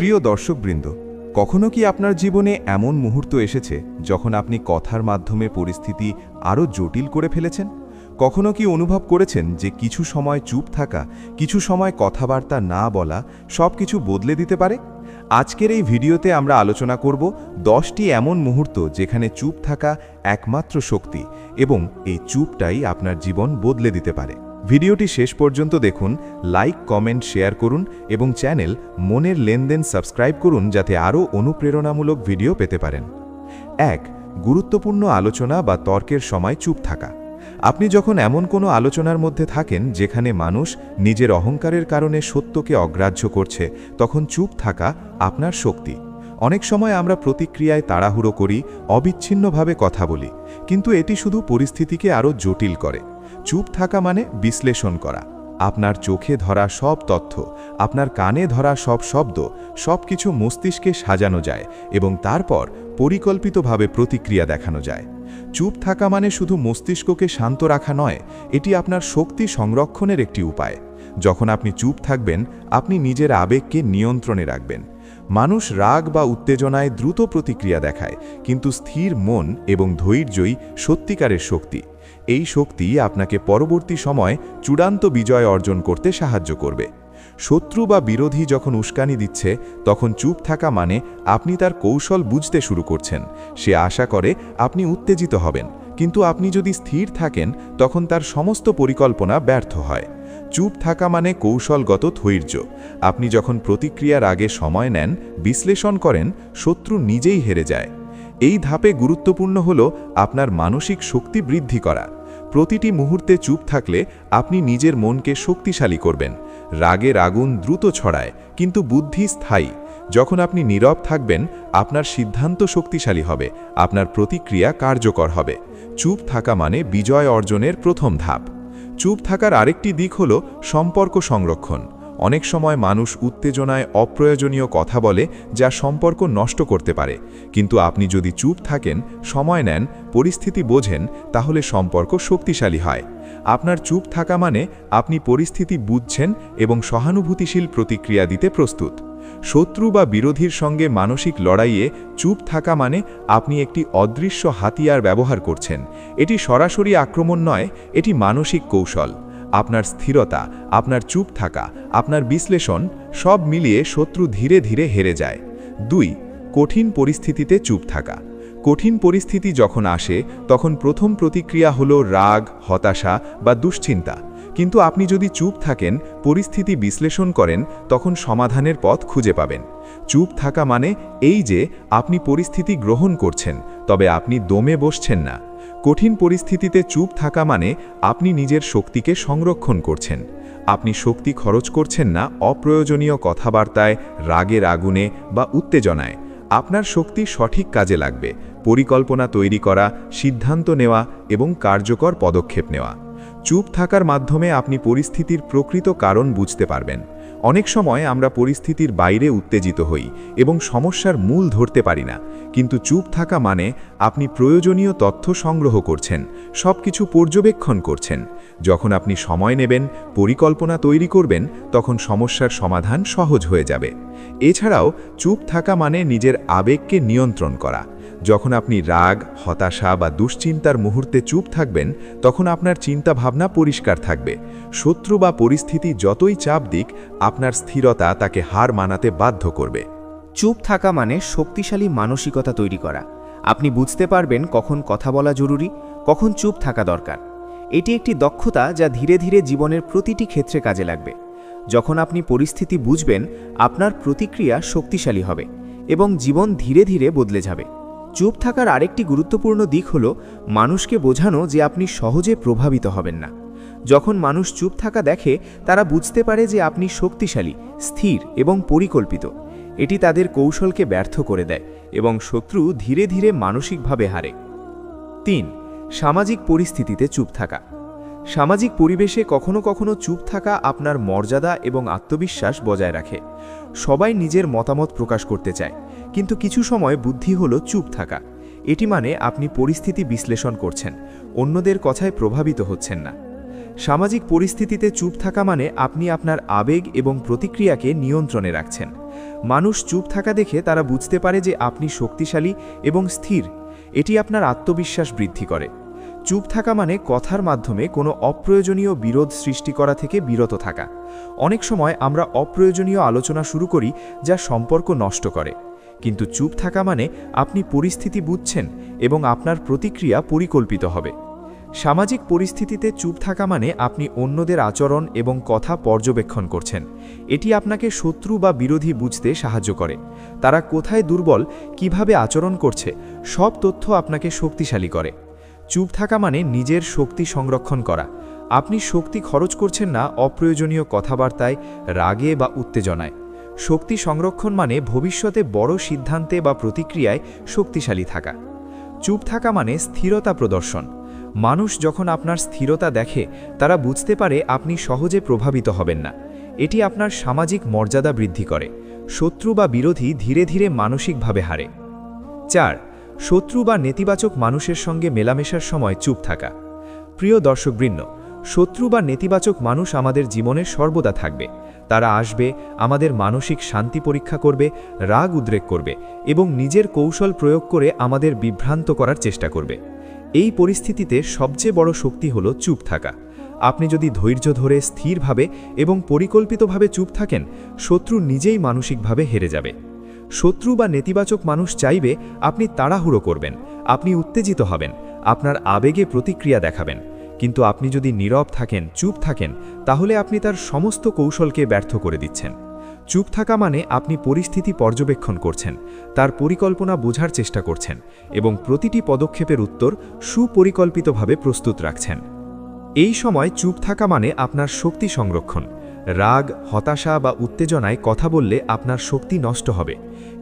প্রিয় দর্শকবৃন্দ, কখনো কি আপনার জীবনে এমন মুহূর্ত এসেছে যখন আপনি কথার মাধ্যমে পরিস্থিতি আরও জটিল করে ফেলেছেন? কখনো কি অনুভব করেছেন যে কিছু সময় চুপ থাকা, কিছু সময় কথাবার্তা না বলা সব কিছু বদলে দিতে পারে? আজকের এই ভিডিওতে আমরা আলোচনা করব 10টি এমন মুহূর্ত যেখানে চুপ থাকা একমাত্র শক্তি এবং এই চুপটাই আপনার জীবন বদলে দিতে পারে। ভিডিওটি শেষ পর্যন্ত দেখুন, লাইক, কমেন্ট, শেয়ার করুন এবং চ্যানেল মনের লেনদেন সাবস্ক্রাইব করুন যাতে আরও অনুপ্রেরণামূলক ভিডিও পেতে পারেন। 1. গুরুত্বপূর্ণ আলোচনা বা তর্কের সময় চুপ থাকা। আপনি যখন এমন কোনো আলোচনার মধ্যে থাকেন যেখানে মানুষ নিজের অহংকারের কারণে সত্যকে অগ্রাহ্য করছে, তখন চুপ থাকা আপনার শক্তি। অনেক সময় আমরা প্রতিক্রিয়ায় তাড়াহুড়ো করি, অবিচ্ছিন্নভাবে কথা বলি, কিন্তু এটি শুধু পরিস্থিতিকে আরও জটিল করে। চুপ থাকা মানে বিশ্লেষণ করা। আপনার চোখে ধরা সব তথ্য, আপনার কানে ধরা সব শব্দ, সব কিছু মস্তিষ্কে সাজানো যায় এবং তারপর পরিকল্পিতভাবে প্রতিক্রিয়া দেখানো যায়। চুপ থাকা মানে শুধু মস্তিষ্ককে শান্ত রাখা নয়, এটি আপনার শক্তি সংরক্ষণের একটি উপায়। যখন আপনি চুপ থাকবেন, আপনি নিজের আবেগকে নিয়ন্ত্রণে রাখবেন। মানুষ রাগ বা উত্তেজনায় দ্রুত প্রতিক্রিয়া দেখায়, কিন্তু স্থির মন এবং ধৈর্যই সত্যিকারের শক্তি। এই শক্তি আপনাকে পরবর্তী সময় চূড়ান্ত বিজয় অর্জন করতে সাহায্য করবে। শত্রু বা বিরোধী যখন উস্কানি দিচ্ছে, তখন চুপ থাকা মানে আপনি তার কৌশল বুঝতে শুরু করছেন। সে আশা করে আপনি উত্তেজিত হবেন, কিন্তু আপনি যদি স্থির থাকেন তখন তার সমস্ত পরিকল্পনা ব্যর্থ হয়। চুপ থাকা মানে কৌশলগত ধৈর্য। আপনি যখন প্রতিক্রিয়ার আগে সময় নেন, বিশ্লেষণ করেন, শত্রু নিজেই হেরে যায়। এই ধাপে গুরুত্বপূর্ণ হল আপনার মানসিক শক্তি বৃদ্ধি করা। প্রতিটি মুহূর্তে চুপ থাকলে আপনি নিজের মনকে শক্তিশালী করবেন। রাগের আগুন দ্রুত ছড়ায়, কিন্তু বুদ্ধি স্থায়ী। যখন আপনি নীরব থাকবেন, আপনার সিদ্ধান্ত শক্তিশালী হবে, আপনার প্রতিক্রিয়া কার্যকর হবে। চুপ থাকা মানে বিজয় অর্জনের প্রথম ধাপ। চুপ থাকার আরেকটি দিক হল সম্পর্ক সংরক্ষণ। অনেক সময় মানুষ উত্তেজনায় অপ্রয়োজনীয় কথা বলে, যা সম্পর্ক নষ্ট করতে পারে। কিন্তু আপনি যদি চুপ থাকেন, সময় নেন, পরিস্থিতি বোঝেন, তাহলে সম্পর্ক শক্তিশালী হয়। আপনার চুপ থাকা মানে আপনি পরিস্থিতি বুঝছেন এবং সহানুভূতিশীল প্রতিক্রিয়া দিতে প্রস্তুত। শত্রু বা বিরোধীর সঙ্গে মানসিক লড়াইয়ে চুপ থাকা মানে আপনি একটি অদৃশ্য হাতিয়ার ব্যবহার করছেন। এটি সরাসরি আক্রমণ নয়, এটি মানসিক কৌশল। আপনার স্থিরতা, আপনার চুপ থাকা, আপনার বিশ্লেষণ সব মিলিয়ে শত্রু ধীরে ধীরে হেরে যায়। 2. কঠিন পরিস্থিতিতে চুপ থাকা। কঠিন পরিস্থিতি যখন আসে, তখন প্রথম প্রতিক্রিয়া হলো রাগ, হতাশা বা দুশ্চিন্তা। কিন্তু আপনি যদি চুপ থাকেন, পরিস্থিতি বিশ্লেষণ করেন, তখন সমাধানের পথ খুঁজে পাবেন। চুপ থাকা মানে এই যে আপনি পরিস্থিতি গ্রহণ করছেন, তবে আপনি দমে বসছেন না। কঠিন পরিস্থিতিতে চুপ থাকা মানে আপনি নিজের শক্তিকে সংরক্ষণ করছেন। আপনি শক্তি খরচ করছেন না অপ্রয়োজনীয় কথাবার্তায়, রাগের আগুনে বা উত্তেজনায়। আপনার শক্তি সঠিক কাজে লাগবে, পরিকল্পনা তৈরি করা, সিদ্ধান্ত নেওয়া এবং কার্যকর পদক্ষেপ নেওয়া। চুপ থাকার মাধ্যমে আপনি পরিস্থিতির প্রকৃত কারণ বুঝতে পারবেন। অনেক সময় আমরা পরিস্থিতির বাইরে উত্তেজিত হই এবং সমস্যার মূল ধরতে পারি না, কিন্তু চুপ থাকা মানে আপনি প্রয়োজনীয় তথ্য সংগ্রহ করছেন, সবকিছু পর্যবেক্ষণ করছেন। যখন আপনি সময় নেবেন, পরিকল্পনা তৈরি করবেন, তখন সমস্যার সমাধান সহজ হয়ে যাবে। এছাড়াও চুপ থাকা মানে নিজের আবেগকে নিয়ন্ত্রণ করা। যখন আপনি রাগ, হতাশা বা দুশ্চিন্তার মুহূর্তে চুপ থাকবেন, তখন আপনার চিন্তাভাবনা পরিষ্কার থাকবে। শত্রু বা পরিস্থিতি যতই চাপ দিক, আপনার স্থিরতা তাকে হার মানাতে বাধ্য করবে। চুপ থাকা মানে শক্তিশালী মানসিকতা তৈরি করা। আপনি বুঝতে পারবেন কখন কথা বলা জরুরি, কখন চুপ থাকা দরকার। এটি একটি দক্ষতা যা ধীরে ধীরে জীবনের প্রতিটি ক্ষেত্রে কাজে লাগবে। যখন আপনি পরিস্থিতি বুঝবেন, আপনার প্রতিক্রিয়া শক্তিশালী হবে এবং জীবন ধীরে ধীরে বদলে যাবে। চুপ থাকার আরেকটি গুরুত্বপূর্ণ দিক হল মানুষকে বোঝানো যে আপনি সহজে প্রভাবিত হবেন না। যখন মানুষ চুপ থাকা দেখে, তারা বুঝতে পারে যে আপনি শক্তিশালী, স্থির এবং পরিকল্পিত। এটি তাদের কৌশলকে ব্যর্থ করে দেয় এবং শত্রু ধীরে ধীরে মানসিকভাবে হারে। 3. সামাজিক পরিস্থিতিতে চুপ থাকা। সামাজিক পরিবেশে কখনো কখনো চুপ থাকা আপনার মর্যাদা এবং আত্মবিশ্বাস বজায় রাখে। সবাই নিজের মতামত প্রকাশ করতে চায়, কিন্তু কিছু সময় বুদ্ধি হলো চুপ থাকা। এটি মানে আপনি পরিস্থিতি বিশ্লেষণ করছেন, অন্যদের কথায় প্রভাবিত হচ্ছেন না। সামাজিক পরিস্থিতিতে চুপ থাকা মানে আপনি আপনার আবেগ এবং প্রতিক্রিয়াকে নিয়ন্ত্রণে রাখছেন। মানুষ চুপ থাকা দেখে তারা বুঝতে পারে যে আপনি শক্তিশালী এবং স্থির। এটি আপনার আত্মবিশ্বাস বৃদ্ধি করে। চুপ থাকা মানে কথার মাধ্যমে কোনো অপ্রয়োজনীয় বিরোধ সৃষ্টি করা থেকে বিরত থাকা। অনেক সময় আমরা অপ্রয়োজনীয় আলোচনা শুরু করি যা সম্পর্ক নষ্ট করে, কিন্তু চুপ থাকা মানে আপনি পরিস্থিতি বুঝছেন এবং আপনার প্রতিক্রিয়া পরিকল্পিত হবে। সামাজিক পরিস্থিতিতে চুপ থাকা মানে আপনি অন্যদের আচরণ এবং কথা পর্যবেক্ষণ করছেন। এটি আপনাকে শত্রু বা বিরোধী বুঝতে সাহায্য করে। তারা কোথায় দুর্বল, কিভাবে আচরণ করছে, সব তথ্য আপনাকে শক্তিশালী করে। চুপ থাকা মানে নিজের শক্তি সংরক্ষণ করা। আপনি শক্তি খরচ করছেন না অপ্রয়োজনীয় কথাবার্তায়, রাগে বা উত্তেজনায়। শক্তি সংরক্ষণ মানে ভবিষ্যতে বড় সিদ্ধান্তে বা প্রতিক্রিয়ায় শক্তিশালী থাকা। চুপ থাকা মানে স্থিরতা প্রদর্শন। মানুষ যখন আপনার স্থিরতা দেখে তারা বুঝতে পারে আপনি সহজে প্রভাবিত হবেন না। এটি আপনার সামাজিক মর্যাদা বৃদ্ধি করে। শত্রু বা বিরোধী ধীরে ধীরে মানসিকভাবে হারে। 4. শত্রু বা নেতিবাচক মানুষের সঙ্গে মেলামেশার সময় চুপ থাকা। প্রিয় দর্শকবৃন্দ, শত্রু বা নেতিবাচক মানুষ আমাদের জীবনে সর্বদা থাকবে। তারা আসবে, আমাদের মানসিক শান্তি পরীক্ষা করবে, রাগ উদ্রেক করবে এবং নিজের কৌশল প্রয়োগ করে আমাদের বিভ্রান্ত করার চেষ্টা করবে। এই পরিস্থিতিতে সবচেয়ে বড় শক্তি হলো চুপ থাকা। আপনি যদি ধৈর্য ধরে স্থিরভাবে এবং পরিকল্পিতভাবে চুপ থাকেন, শত্রু নিজেই মানসিকভাবে হেরে যাবে। শত্রু বা নেতিবাচক মানুষ চাইবে আপনি তাড়াহুড়ো করবেন, আপনি উত্তেজিত হবেন, আপনার আবেগে প্রতিক্রিয়া দেখাবেন। কিন্তু আপনি যদি নীরব থাকেন, চুপ থাকেন, তাহলে আপনি তার সমস্ত কৌশলকে ব্যর্থ করে দিচ্ছেন। চুপ থাকা মানে আপনি পরিস্থিতি পর্যবেক্ষণ করছেন, তার পরিকল্পনা বোঝার চেষ্টা করছেন এবং প্রতিটি পদক্ষেপের উত্তর সুপরিকল্পিতভাবে প্রস্তুত রাখছেন। এই সময় চুপ থাকা মানে আপনার শক্তি সংরক্ষণ। রাগ, হতাশা বা উত্তেজনায় কথা বললে আপনার শক্তি নষ্ট হবে,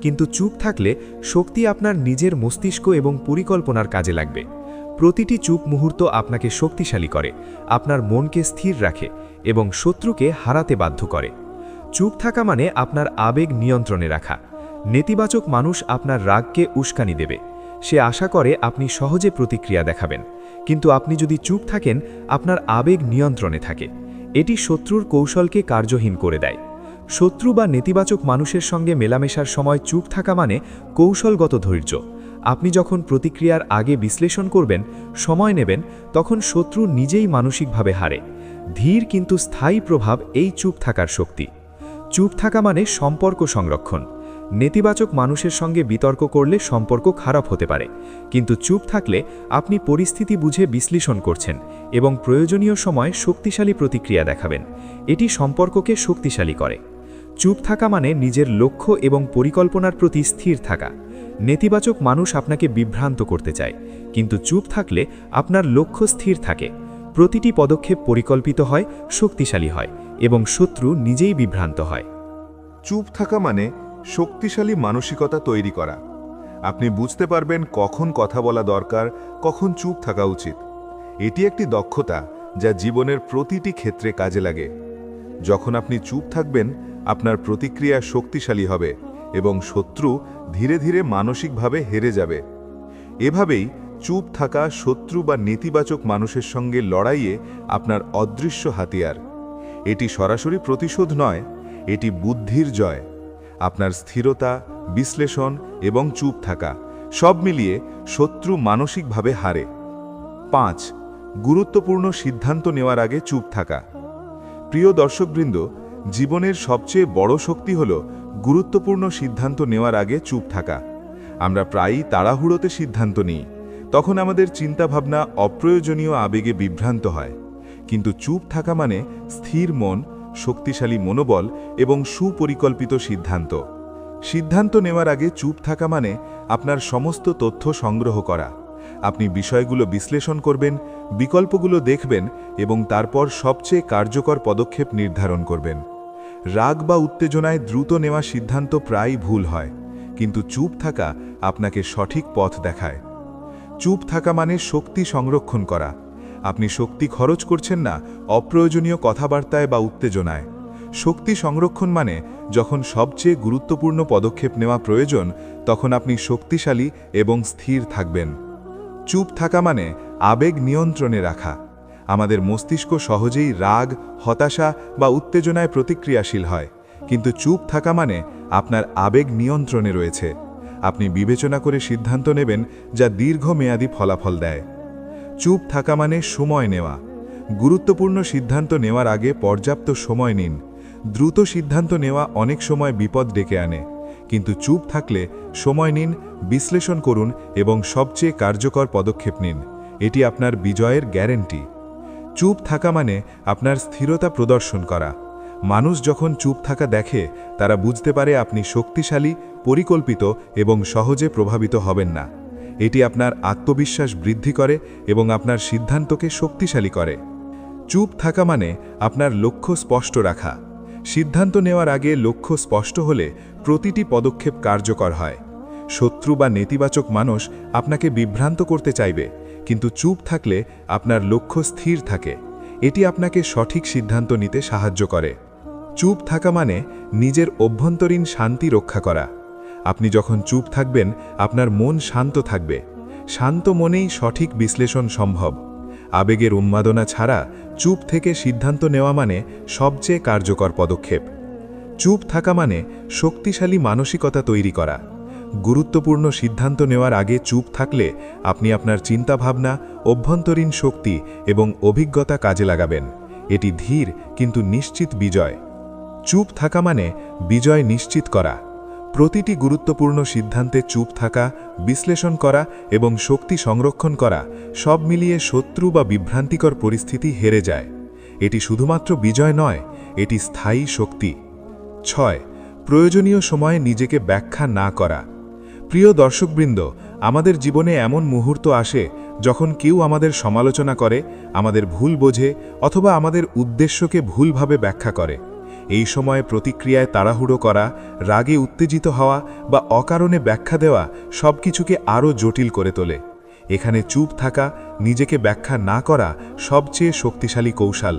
কিন্তু চুপ থাকলে শক্তি আপনার নিজের মস্তিষ্ক এবং পরিকল্পনার কাজে লাগবে। প্রতিটি চুপ মুহূর্ত আপনাকে শক্তিশালী করে, আপনার মনকে স্থির রাখে এবং শত্রুকে হারাতে বাধ্য করে। চুপ থাকা মানে আপনার আবেগ নিয়ন্ত্রণে রাখা। নেতিবাচক মানুষ আপনার রাগকে উস্কানি দেবে। সে আশা করে আপনি সহজে প্রতিক্রিয়া দেখাবেন, কিন্তু আপনি যদি চুপ থাকেন, আপনার আবেগ নিয়ন্ত্রণে থাকে। এটি শত্রুর কৌশলকে কার্যহীন করে দেয়। শত্রু বা নেতিবাচক মানুষের সঙ্গে মেলামেশার সময় চুপ থাকা মানে কৌশলগত ধৈর্য। আপনি যখন প্রতিক্রিয়ার আগে বিশ্লেষণ করবেন, সময় নেবেন, তখন শত্রু নিজেই মানসিকভাবে হারে। ধীর কিন্তু স্থায়ী প্রভাব এই চুপ থাকার শক্তি। চুপ থাকা মানে সম্পর্ক সংরক্ষণ। নেতিবাচক মানুষের সঙ্গে বিতর্ক করলে সম্পর্ক খারাপ হতে পারে, কিন্তু চুপ থাকলে আপনি পরিস্থিতি বুঝে বিশ্লেষণ করছেন এবং প্রয়োজনীয় সময় শক্তিশালী প্রতিক্রিয়া দেখাবেন। এটি সম্পর্ককে শক্তিশালী করে। চুপ থাকা মানে নিজের লক্ষ্য এবং পরিকল্পনার প্রতি স্থির থাকা। নেতিবাচক মানুষ আপনাকে বিভ্রান্ত করতে চায়, কিন্তু চুপ থাকলে আপনার লক্ষ্য স্থির থাকে। প্রতিটি পদক্ষেপ পরিকল্পিত হয়, শক্তিশালী হয় এবং শত্রু নিজেই বিভ্রান্ত হয়। চুপ থাকা মানে শক্তিশালী মানসিকতা তৈরি করা। আপনি বুঝতে পারবেন কখন কথা বলা দরকার, কখন চুপ থাকা উচিত। এটি একটি দক্ষতা যা জীবনের প্রতিটি ক্ষেত্রে কাজে লাগে। যখন আপনি চুপ থাকবেন, আপনার প্রতিক্রিয়া শক্তিশালী হবে এবং শত্রু ধীরে ধীরে মানসিকভাবে হেরে যাবে। এভাবেই চুপ থাকা শত্রু বা নেতিবাচক মানুষের সঙ্গে লড়াইয়ে আপনার অদৃশ্য হাতিয়ার। এটি সরাসরি প্রতিশোধ নয়, এটি বুদ্ধির জয়। আপনার স্থিরতা, বিশ্লেষণ এবং চুপ থাকা সব মিলিয়ে শত্রু মানসিকভাবে হারে। 5. গুরুত্বপূর্ণ সিদ্ধান্ত নেওয়ার আগে চুপ থাকা। প্রিয় দর্শকবৃন্দ, জীবনের সবচেয়ে বড় শক্তি হল গুরুত্বপূর্ণ সিদ্ধান্ত নেওয়ার আগে চুপ থাকা। আমরা প্রায়ই তাড়াহুড়োতে সিদ্ধান্ত নিই, তখন আমাদের চিন্তাভাবনা অপ্রয়োজনীয় আবেগে বিভ্রান্ত হয়। কিন্তু চুপ থাকা মানে স্থির মন, শক্তিশালী মনোবল এবং সুপরিকল্পিত সিদ্ধান্ত। সিদ্ধান্ত নেওয়ার আগে চুপ থাকা মানে আপনার সমস্ত তথ্য সংগ্রহ করা। আপনি বিষয়গুলো বিশ্লেষণ করবেন, বিকল্পগুলো দেখবেন এবং তারপর সবচেয়ে কার্যকর পদক্ষেপ নির্ধারণ করবেন। রাগ বা উত্তেজনায় দ্রুত নেওয়া সিদ্ধান্ত প্রায়ই ভুল হয়, কিন্তু চুপ থাকা আপনাকে সঠিক পথ দেখায়। চুপ থাকা মানে শক্তি সংরক্ষণ করা। আপনি শক্তি খরচ করছেন না অপ্রয়োজনীয় কথাবার্তায় বা উত্তেজনায়। শক্তি সংরক্ষণ মানে যখন সবচেয়ে গুরুত্বপূর্ণ পদক্ষেপ নেওয়া প্রয়োজন, তখন আপনি শক্তিশালী এবং স্থির থাকবেন। চুপ থাকা মানে আবেগ নিয়ন্ত্রণে রাখা। আমাদের মস্তিষ্ক সহজেই রাগ, হতাশা বা উত্তেজনায় প্রতিক্রিয়াশীল হয়, কিন্তু চুপ থাকা মানে আপনার আবেগ নিয়ন্ত্রণে রয়েছে। আপনি বিবেচনা করে সিদ্ধান্ত নেবেন যা দীর্ঘমেয়াদী ফলাফল দেয়। চুপ থাকা মানে সময় নেওয়া। গুরুত্বপূর্ণ সিদ্ধান্ত নেওয়ার আগে পর্যাপ্ত সময় নিন। দ্রুত সিদ্ধান্ত নেওয়া অনেক সময় বিপদ ডেকে আনে, কিন্তু চুপ থাকলে সময় নিন, বিশ্লেষণ করুন এবং সবচেয়ে কার্যকর পদক্ষেপ নিন। এটি আপনার বিজয়ের গ্যারান্টি। চুপ থাকা মানে আপনার স্থিরতা প্রদর্শন করা। মানুষ যখন চুপ থাকা দেখে তারা বুঝতে পারে আপনি শক্তিশালী, পরিকল্পিত এবং সহজে প্রভাবিত হবেন না। এটি আপনার আত্মবিশ্বাস বৃদ্ধি করে এবং আপনার সিদ্ধান্তকে শক্তিশালী করে। চুপ থাকা মানে আপনার লক্ষ্য স্পষ্ট রাখা। সিদ্ধান্ত নেওয়ার আগে লক্ষ্য স্পষ্ট হলে প্রতিটি পদক্ষেপ কার্যকর হয়। শত্রু বা নেতিবাচক মানুষ আপনাকে বিভ্রান্ত করতে চাইবে, কিন্তু চুপ থাকলে আপনার লক্ষ্য স্থির থাকে। এটি আপনাকে সঠিক সিদ্ধান্ত নিতে সাহায্য করে। চুপ থাকা মানে নিজের অভ্যন্তরীণ শান্তি রক্ষা করা। আপনি যখন চুপ থাকবেন আপনার মন শান্ত থাকবে। শান্ত মনেই সঠিক বিশ্লেষণ সম্ভব। আবেগের উন্মাদনা ছাড়া চুপ থেকে সিদ্ধান্ত নেওয়া মানে সবচেয়ে কার্যকর পদক্ষেপ। চুপ থাকা মানে শক্তিশালী মানসিকতা তৈরি করা। গুরুত্বপূর্ণ সিদ্ধান্ত নেওয়ার আগে চুপ থাকলে আপনি আপনার চিন্তাভাবনা, অভ্যন্তরীণ শক্তি এবং অভিজ্ঞতা কাজে লাগাবেন। এটি ধীর কিন্তু নিশ্চিত বিজয়। চুপ থাকা মানে বিজয় নিশ্চিত করা। প্রতিটি গুরুত্বপূর্ণ সিদ্ধান্তে চুপ থাকা, বিশ্লেষণ করা এবং শক্তি সংরক্ষণ করা সব মিলিয়ে শত্রু বা বিভ্রান্তিকর পরিস্থিতি হেরে যায়। এটি শুধুমাত্র বিজয় নয়, এটি স্থায়ী শক্তি। 6. প্রয়োজনীয় সময়ে নিজেকে ব্যাখ্যা না করা। প্রিয় দর্শকবৃন্দ, আমাদের জীবনে এমন মুহূর্ত আসে যখন কেউ আমাদের সমালোচনা করে, আমাদের ভুল বোঝে অথবা আমাদের উদ্দেশ্যকে ভুলভাবে ব্যাখ্যা করে। এই সময়ে প্রতিক্রিয়ায় তাড়াহুড়ো করা, রাগে উত্তেজিত হওয়া বা অকারণে ব্যাখ্যা দেওয়া সবকিছুকে আরও জটিল করে তোলে। এখানে চুপ থাকা, নিজেকে ব্যাখ্যা না করা সবচেয়ে শক্তিশালী কৌশল।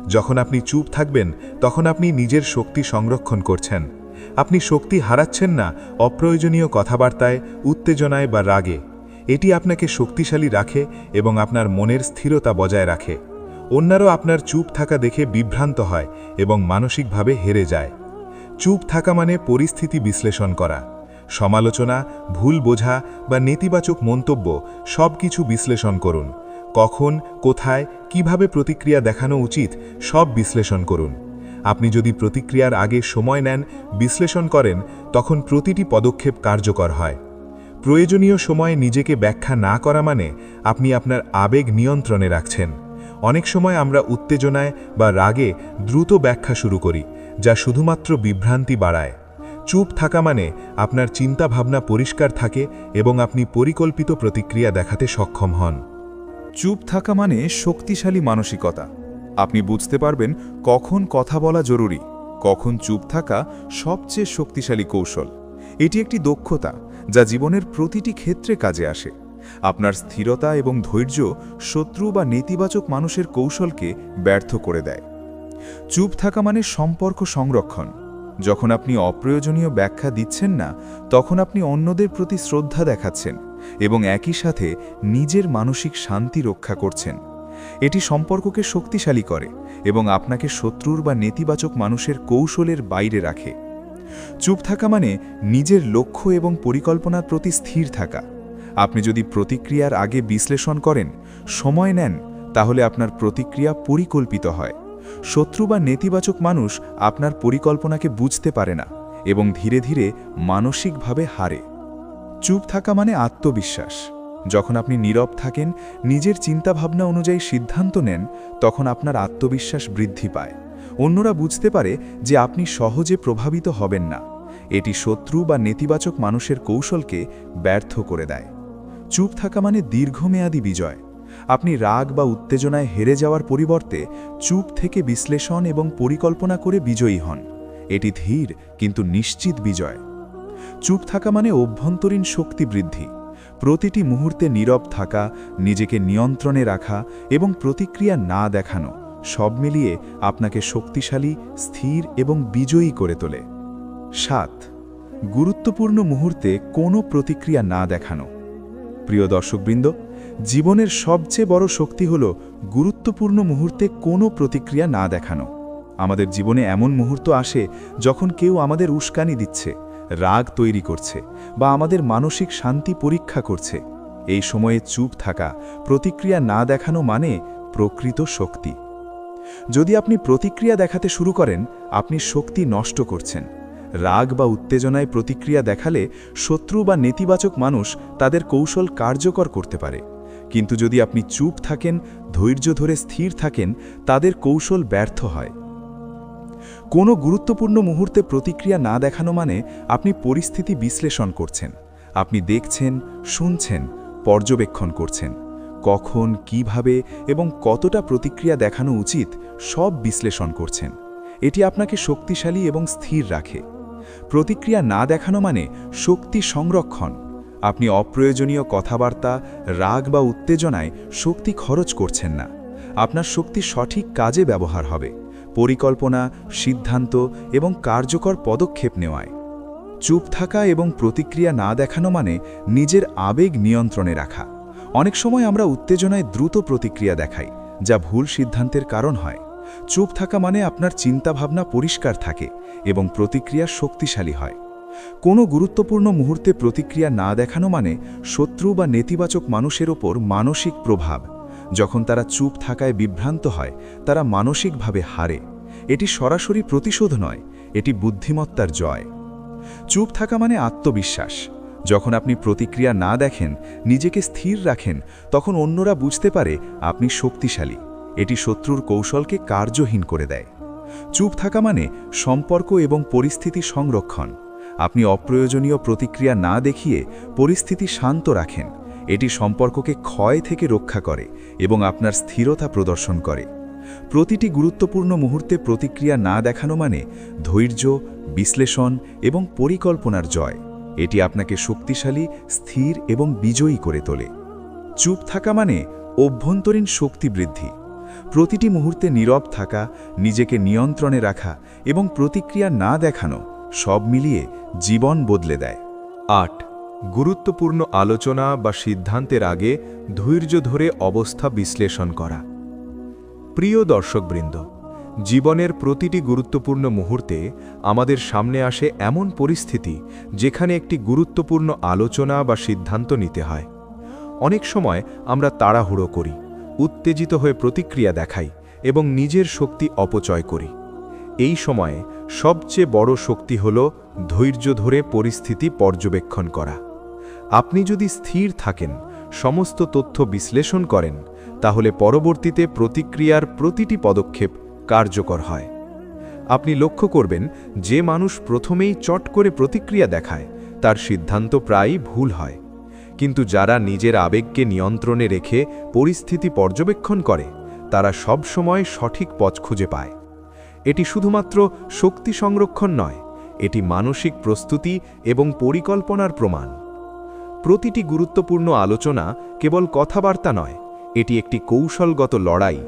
যখন আপনি চুপ থাকবেন তখন আপনি নিজের শক্তি সংরক্ষণ করছেন। আপনি শক্তি হারাচ্ছেন না অপ্রয়োজনীয় কথাবার্তায়, উত্তেজনায় বা রাগে। এটি আপনাকে শক্তিশালী রাখে এবং আপনার মনের স্থিরতা বজায় রাখে। অন্যরাও আপনার চুপ থাকা দেখে বিভ্রান্ত হয় এবং মানসিকভাবে হেরে যায়। চুপ থাকা মানে পরিস্থিতি বিশ্লেষণ করা। সমালোচনা, ভুল বোঝা বা নেতিবাচক মন্তব্য সবকিছু বিশ্লেষণ করুন। কখন, কোথায়, কিভাবে প্রতিক্রিয়া দেখানো উচিত সব বিশ্লেষণ করুন। আপনি যদি প্রতিক্রিয়ার আগে সময় নেন, বিশ্লেষণ করেন, তখন প্রতিটি পদক্ষেপ কার্যকর হয়। প্রয়োজনীয় সময়ে নিজেকে ব্যাখ্যা না করা মানে আপনি আপনার আবেগ নিয়ন্ত্রণে রাখছেন। অনেক সময় আমরা উত্তেজনায় বা রাগে দ্রুত ব্যাখ্যা শুরু করি, যা শুধুমাত্র বিভ্রান্তি বাড়ায়। চুপ থাকা মানে আপনার চিন্তাভাবনা পরিষ্কার থাকে এবং আপনি পরিকল্পিত প্রতিক্রিয়া দেখাতে সক্ষম হন। চুপ থাকা মানে শক্তিশালী মানসিকতা। আপনি বুঝতে পারবেন কখন কথা বলা জরুরি, কখন চুপ থাকা সবচেয়ে শক্তিশালী কৌশল। এটি একটি দক্ষতা যা জীবনের প্রতিটি ক্ষেত্রে কাজে আসে। আপনার স্থিরতা এবং ধৈর্য শত্রু বা নেতিবাচক মানুষের কৌশলকে ব্যর্থ করে দেয়। চুপ থাকা মানে সম্পর্ক সংরক্ষণ। যখন আপনি অপ্রয়োজনীয় ব্যাখ্যা দিচ্ছেন না, তখন আপনি অন্যদের প্রতি শ্রদ্ধা দেখাচ্ছেন এবং একই সাথে নিজের মানসিক শান্তি রক্ষা করছেন। এটি সম্পর্ককে শক্তিশালী করে এবং আপনাকে শত্রুর বা নেতিবাচক মানুষের কৌশলের বাইরে রাখে। চুপ থাকা মানে নিজের লক্ষ্য এবং পরিকল্পনার প্রতি স্থির থাকা। আপনি যদি প্রতিক্রিয়ার আগে বিশ্লেষণ করেন, সময় নেন, তাহলে আপনার প্রতিক্রিয়া পরিকল্পিত হয়। শত্রু বা নেতিবাচক মানুষ আপনার পরিকল্পনাকে বুঝতে পারে না এবং ধীরে ধীরে মানসিকভাবে হারে। চুপ থাকা মানে আত্মবিশ্বাস। যখন আপনি নীরব থাকেন, নিজের চিন্তাভাবনা অনুযায়ী সিদ্ধান্ত নেন, তখন আপনার আত্মবিশ্বাস বৃদ্ধি পায়। অন্যরা বুঝতে পারে যে আপনি সহজে প্রভাবিত হবেন না। এটি শত্রু বা নেতিবাচক মানুষের কৌশলকে ব্যর্থ করে দেয়। চুপ থাকা মানে দীর্ঘমেয়াদী বিজয়। আপনি রাগ বা উত্তেজনায় হেরে যাওয়ার পরিবর্তে চুপ থেকে বিশ্লেষণ এবং পরিকল্পনা করে বিজয়ী হন। এটি ধীর কিন্তু নিশ্চিত বিজয়। চুপ থাকা মানে অভ্যন্তরীণ শক্তি বৃদ্ধি। প্রতিটি মুহূর্তে নীরব থাকা, নিজেকে নিয়ন্ত্রণে রাখা এবং প্রতিক্রিয়া না দেখানো সব মিলিয়ে আপনাকে শক্তিশালী, স্থির এবং বিজয়ী করে তোলে। 7. গুরুত্বপূর্ণ মুহূর্তে কোনো প্রতিক্রিয়া না দেখানো। প্রিয় দর্শকবৃন্দ, জীবনের সবচেয়ে বড় শক্তি হল গুরুত্বপূর্ণ মুহূর্তে কোনো প্রতিক্রিয়া না দেখানো। আমাদের জীবনে এমন মুহূর্ত আসে যখন কেউ আমাদের উস্কানি দিচ্ছে, রাগ তৈরি করছে বা আমাদের মানসিক শান্তি পরীক্ষা করছে। এই সময়ে চুপ থাকা, প্রতিক্রিয়া না দেখানো মানে প্রকৃত শক্তি। যদি আপনি প্রতিক্রিয়া দেখাতে শুরু করেন, আপনি শক্তি নষ্ট করছেন। রাগ বা উত্তেজনায় প্রতিক্রিয়া দেখালে শত্রু বা নেতিবাচক মানুষ তাদের কৌশল কার্যকর করতে পারে। কিন্তু যদি আপনি চুপ থাকেন, ধৈর্য ধরে স্থির থাকেন, তাদের কৌশল ব্যর্থ হয়। কোনো গুরুত্বপূর্ণ মুহূর্তে প্রতিক্রিয়া না দেখানো মানে আপনি পরিস্থিতি বিশ্লেষণ করছেন। আপনি দেখছেন, শুনছেন, পর্যবেক্ষণ করছেন। কখন, কিভাবে এবং কতটা প্রতিক্রিয়া দেখানো উচিত সব বিশ্লেষণ করছেন। এটি আপনাকে শক্তিশালী এবং স্থির রাখে। প্রতিক্রিয়া না দেখানো মানে শক্তি সংরক্ষণ। আপনি অপ্রয়োজনীয় কথাবার্তা, রাগ বা উত্তেজনায় শক্তি খরচ করছেন না। আপনার শক্তি সঠিক কাজে ব্যবহার হবে, পরিকল্পনা, সিদ্ধান্ত এবং কার্যকর পদক্ষেপ নেওয়ায়। চুপ থাকা এবং প্রতিক্রিয়া না দেখানো মানে নিজের আবেগ নিয়ন্ত্রণে রাখা। অনেক সময় আমরা উত্তেজনায় দ্রুত প্রতিক্রিয়া দেখাই, যা ভুল সিদ্ধান্তের কারণ হয়। চুপ থাকা মানে আপনার চিন্তাভাবনা পরিষ্কার থাকে এবং প্রতিক্রিয়া শক্তিশালী হয়। কোনো গুরুত্বপূর্ণ মুহূর্তে প্রতিক্রিয়া না দেখানো মানে শত্রু বা নেতিবাচক মানুষের ওপর মানসিক প্রভাব। যখন তারা চুপ থাকায় বিভ্রান্ত হয়, তারা মানসিকভাবে হারে। এটি সরাসরি প্রতিশোধ নয়, এটি বুদ্ধিমত্তার জয়। চুপ থাকা মানে আত্মবিশ্বাস। যখন আপনি প্রতিক্রিয়া না দেখেন, নিজেকে স্থির রাখেন, তখন অন্যরা বুঝতে পারে আপনি শক্তিশালী। এটি শত্রুর কৌশলকে কার্যহীন করে দেয়। চুপ থাকা মানে সম্পর্ক এবং পরিস্থিতি সংরক্ষণ। আপনি অপ্রয়োজনীয় প্রতিক্রিয়া না দেখিয়ে পরিস্থিতি শান্ত রাখেন। এটি সম্পর্ককে ক্ষয় থেকে রক্ষা করে এবং আপনার স্থিরতা প্রদর্শন করে। প্রতিটি গুরুত্বপূর্ণ মুহূর্তে প্রতিক্রিয়া না দেখানো মানে ধৈর্য, বিশ্লেষণ এবং পরিকল্পনার জয়। এটি আপনাকে শক্তিশালী, স্থির এবং বিজয়ী করে তোলে। চুপ থাকা মানে অভ্যন্তরীণ শক্তি বৃদ্ধি। প্রতিটি মুহূর্তে নীরব থাকা, নিজেকে নিয়ন্ত্রণে রাখা এবং প্রতিক্রিয়া না দেখানো সব মিলিয়ে জীবন বদলে দেয়। ৮. গুরুত্বপূর্ণ আলোচনা বা সিদ্ধান্তের আগে ধৈর্য ধরে অবস্থা বিশ্লেষণ করা। প্রিয় দর্শকবৃন্দ, জীবনের প্রতিটি গুরুত্বপূর্ণ মুহূর্তে আমাদের সামনে আসে এমন পরিস্থিতি যেখানে একটি গুরুত্বপূর্ণ আলোচনা বা সিদ্ধান্ত নিতে হয়। অনেক সময় আমরা তাড়াহুড়ো করি, উত্তেজিত হয়ে প্রতিক্রিয়া দেখাই এবং নিজের শক্তি অপচয় করি। এই সময়ে সবচেয়ে বড় শক্তি হল ধৈর্য ধরে পরিস্থিতি পর্যবেক্ষণ করা। আপনি যদি স্থির থাকেন, সমস্ত তথ্য বিশ্লেষণ করেন, তাহলে পরবর্তীতে প্রতিক্রিয়ার প্রতিটি পদক্ষেপ কার্যকর হয়। আপনি লক্ষ্য করবেন যে মানুষ প্রথমেই চট করে প্রতিক্রিয়া দেখায়, তার সিদ্ধান্ত প্রায়ই ভুল হয়। কিন্তু যারা নিজের আবেগকে নিয়ন্ত্রণে রেখে পরিস্থিতি পর্যবেক্ষণ করে, তারা সবসময় সঠিক পথ খুঁজে পায়। এটি শুধুমাত্র শক্তি সংরক্ষণ নয়, এটি মানসিক প্রস্তুতি এবং পরিকল্পনার প্রমাণ। প্রতিটি গুরুত্বপূর্ণ আলোচনা কেবল কথাবার্তা নয়, এটি একটি কৌশলগত লড়াই।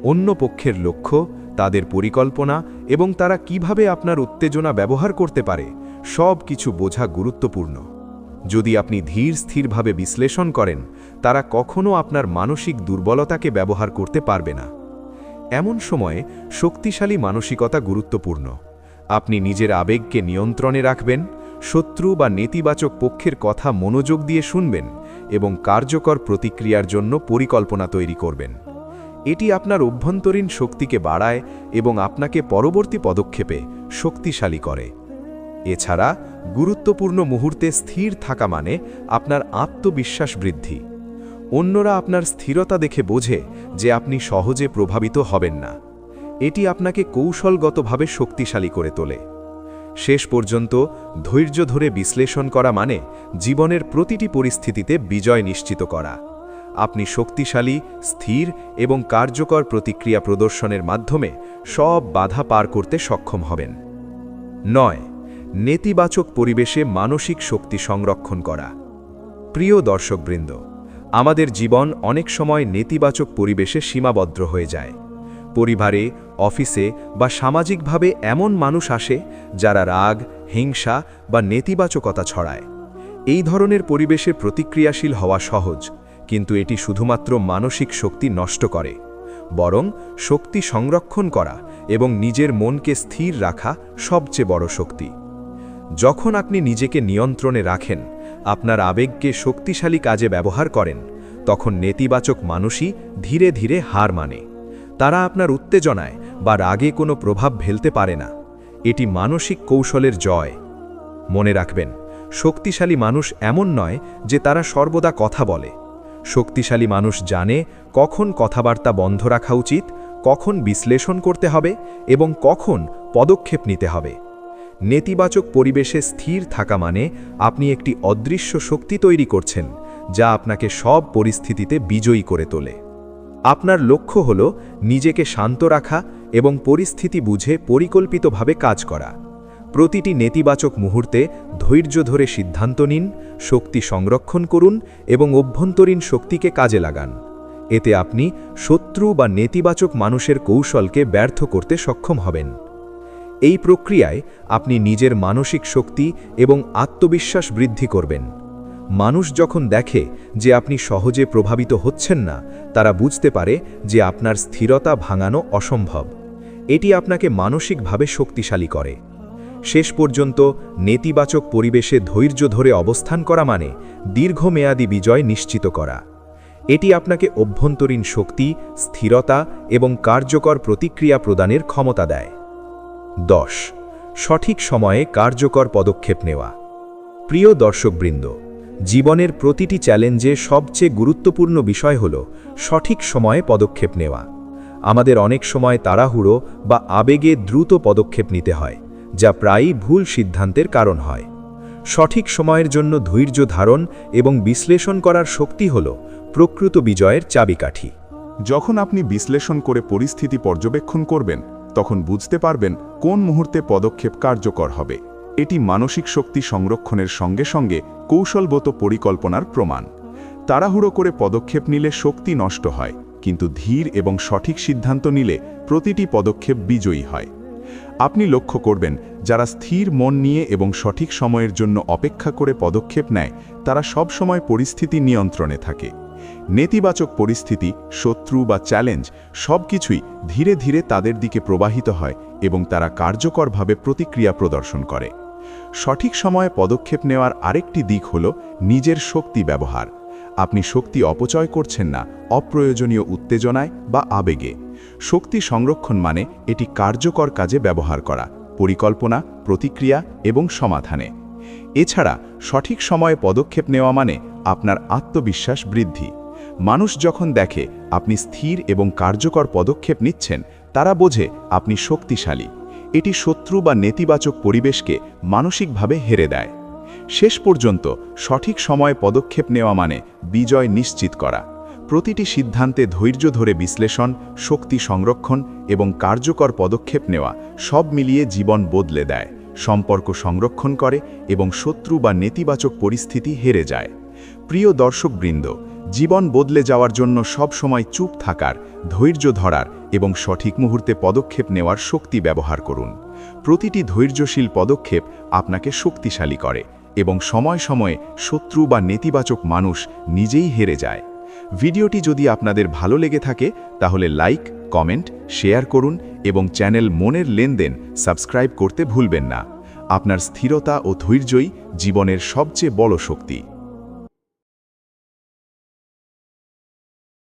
অন্য পক্ষের লক্ষ্য, তাদের পরিকল্পনা এবং তারা কিভাবে আপনার উত্তেজনা ব্যবহার করতে পারে, সব কিছু বোঝা গুরুত্বপূর্ণ। যদি আপনি ধীর স্থিরভাবে বিশ্লেষণ করেন, তারা কখনো আপনার মানসিক দুর্বলতাকে ব্যবহার করতে পারবে না। এমন সময়ে শক্তিশালী মানসিকতা গুরুত্বপূর্ণ। আপনি নিজের আবেগকে নিয়ন্ত্রণে রাখবেন, শত্রু বা নেতিবাচক পক্ষের কথা মনোযোগ দিয়ে শুনবেন এবং কার্যকর প্রতিক্রিয়ার জন্য পরিকল্পনা তৈরি করবেন। এটি আপনার অভ্যন্তরীণ শক্তিকে বাড়ায় এবং আপনাকে পরবর্তী পদক্ষেপে শক্তিশালী করে। এছাড়া গুরুত্বপূর্ণ মুহূর্তে স্থির থাকা মানে আপনার আত্মবিশ্বাস বৃদ্ধি। অন্যরা আপনার স্থিরতা দেখে বোঝে যে আপনি সহজে প্রভাবিত হবেন না। এটি আপনাকে কৌশলগতভাবে শক্তিশালী করে তোলে। শেষ পর্যন্ত ধৈর্য ধরে বিশ্লেষণ করা মানে জীবনের প্রতিটি পরিস্থিতিতে বিজয় নিশ্চিত করা। আপনি শক্তিশালী, স্থির এবং কার্যকর প্রতিক্রিয়া প্রদর্শনের মাধ্যমে সব বাধা পার করতে সক্ষম হবেন। ৯. নেতিবাচক পরিবেশে মানসিক শক্তি সংরক্ষণ করা। প্রিয় দর্শকবৃন্দ, আমাদের জীবন অনেক সময় নেতিবাচক পরিবেশে সীমাবদ্ধ হয়ে যায়। পরিবারে, অফিসে বা সামাজিকভাবে এমন মানুষ আসে যারা রাগ, হিংসা বা নেতিবাচকতা ছড়ায়। এই ধরনের পরিবেশে প্রতিক্রিয়াশীল হওয়া সহজ, কিন্তু এটি শুধুমাত্র মানসিক শক্তি নষ্ট করে। বরং শক্তি সংরক্ষণ করা এবং নিজের মনকে স্থির রাখা সবচেয়ে বড় শক্তি। যখন আপনি নিজেকে নিয়ন্ত্রণে রাখেন, আপনার আবেগকে শক্তিশালী কাজে ব্যবহার করেন, তখন নেতিবাচক মানুষই ধীরে ধীরে হার মানে। তারা আপনার উত্তেজনায় বা রাগে কোনো প্রভাব ফেলতে পারে না। এটি মানসিক কৌশলের জয়। মনে রাখবেন, শক্তিশালী মানুষ এমন নয় যে তারা সর্বদা কথা বলে। শক্তিশালী মানুষ জানে কখন কথাবার্তা বন্ধ রাখা উচিত, কখন বিশ্লেষণ করতে হবে এবং কখন পদক্ষেপ নিতে হবে। নেতিবাচক পরিবেশে স্থির থাকা মানে আপনি একটি অদৃশ্য শক্তি তৈরি করছেন, যা আপনাকে সব পরিস্থিতিতে বিজয়ী করে তোলে। আপনার লক্ষ্য হল নিজেকে শান্ত রাখা এবং পরিস্থিতি বুঝে পরিকল্পিতভাবে কাজ করা। প্রতিটি নেতিবাচক মুহূর্তে ধৈর্য ধরে সিদ্ধান্ত নিন, শক্তি সংরক্ষণ করুন এবং অভ্যন্তরীণ শক্তিকে কাজে লাগান। এতে আপনি শত্রু বা নেতিবাচক মানুষের কৌশলকে ব্যর্থ করতে সক্ষম হবেন। এই প্রক্রিয়ায় আপনি নিজের মানসিক শক্তি এবং আত্মবিশ্বাস বৃদ্ধি করবেন। মানুষ যখন দেখে যে আপনি সহজে প্রভাবিত হচ্ছেন না, তারা বুঝতে পারে যে আপনার স্থিরতা ভাঙানো অসম্ভব। এটি আপনাকে মানসিকভাবে শক্তিশালী করে। শেষ পর্যন্ত নেতিবাচক পরিবেশে ধৈর্য ধরে অবস্থান করা মানে দীর্ঘমেয়াদী বিজয় নিশ্চিত করা। এটি আপনাকে অভ্যন্তরীণ শক্তি, স্থিরতা এবং কার্যকর প্রতিক্রিয়া প্রদানের ক্ষমতা দেয়। 10. সঠিক সময়ে কার্যকর পদক্ষেপ নেওয়া। প্রিয় দর্শকবৃন্দ, জীবনের প্রতিটি চ্যালেঞ্জে সবচেয়ে গুরুত্বপূর্ণ বিষয় হল সঠিক সময়ে পদক্ষেপ নেওয়া। আমাদের অনেক সময় তাড়াহুড়ো বা আবেগে দ্রুত পদক্ষেপ নিতে হয়, যা প্রায়ই ভুল সিদ্ধান্তের কারণ হয়। সঠিক সময়ের জন্য ধৈর্য ধারণ এবং বিশ্লেষণ করার শক্তি হল প্রকৃত বিজয়ের চাবিকাঠি। যখন আপনি বিশ্লেষণ করে পরিস্থিতি পর্যবেক্ষণ করবেন, তখন বুঝতে পারবেন কোন মুহূর্তে পদক্ষেপ কার্যকর হবে। এটি মানসিক শক্তি সংরক্ষণের সঙ্গে সঙ্গে কৌশলগত পরিকল্পনার প্রমাণ। তাড়াহুড়ো করে পদক্ষেপ নিলে শক্তি নষ্ট হয়, কিন্তু ধীর এবং সঠিক সিদ্ধান্ত নিলে প্রতিটি পদক্ষেপ বিজয়ী হয়। আপনি লক্ষ্য করবেন, যারা স্থির মন নিয়ে এবং সঠিক সময়ের জন্য অপেক্ষা করে পদক্ষেপ নেয়, তারা সব সময় পরিস্থিতি নিয়ন্ত্রণে থাকে। নেতিবাচক পরিস্থিতি, শত্রু বা চ্যালেঞ্জ সবকিছুই ধীরে ধীরে তাদের দিকে প্রবাহিত হয় এবং তারা কার্যকরভাবে প্রতিক্রিয়া প্রদর্শন করে। সঠিক সময়ে পদক্ষেপ নেওয়ার আরেকটি দিক হল নিজের শক্তি ব্যবহার। আপনি শক্তি অপচয় করছেন না অপ্রয়োজনীয় উত্তেজনায় বা আবেগে। শক্তি সংরক্ষণ মানে এটি কার্যকর কাজে ব্যবহার করা, পরিকল্পনা, প্রতিক্রিয়া এবং সমাধানে। এছাড়া সঠিক সময়ে পদক্ষেপ নেওয়া মানে আপনার আত্মবিশ্বাস বৃদ্ধি। মানুষ যখন দেখে আপনি স্থির এবং কার্যকর পদক্ষেপ নিচ্ছেন, তারা বোঝে আপনি শক্তিশালী। এটি শত্রু বা নেতিবাচক পরিবেশকে মানসিকভাবে হেরে দেয়। শেষ পর্যন্ত সঠিক সময়ে পদক্ষেপ নেওয়া মানে বিজয় নিশ্চিত করা। প্রতিটি সিদ্ধান্তে ধৈর্য ধরে বিশ্লেষণ, শক্তি সংরক্ষণ এবং কার্যকর পদক্ষেপ নেওয়া সব মিলিয়ে জীবন বদলে দেয়, সম্পর্ক সংরক্ষণ করে এবং শত্রু বা নেতিবাচক পরিস্থিতি হেরে যায়। প্রিয় দর্শকবৃন্দ, জীবন বদলে যাওয়ার জন্য সব সময় চুপ থাকার, ধৈর্য ধরার এবং সঠিক মুহূর্তে পদক্ষেপ নেওয়ার শক্তি ব্যবহার করুন। প্রতিটি ধৈর্যশীল পদক্ষেপ আপনাকে শক্তিশালী করে এবং সময় সময়ে শত্রু বা নেতিবাচক মানুষ নিজেই হেরে যায়। ভিডিওটি যদি আপনাদের ভালো লেগে থাকে, তাহলে লাইক, কমেন্ট, শেয়ার করুন এবং চ্যানেল মনের লেনদেন সাবস্ক্রাইব করতে ভুলবেন না। আপনার স্থিরতা ও ধৈর্যই জীবনের সবচেয়ে বড় শক্তি।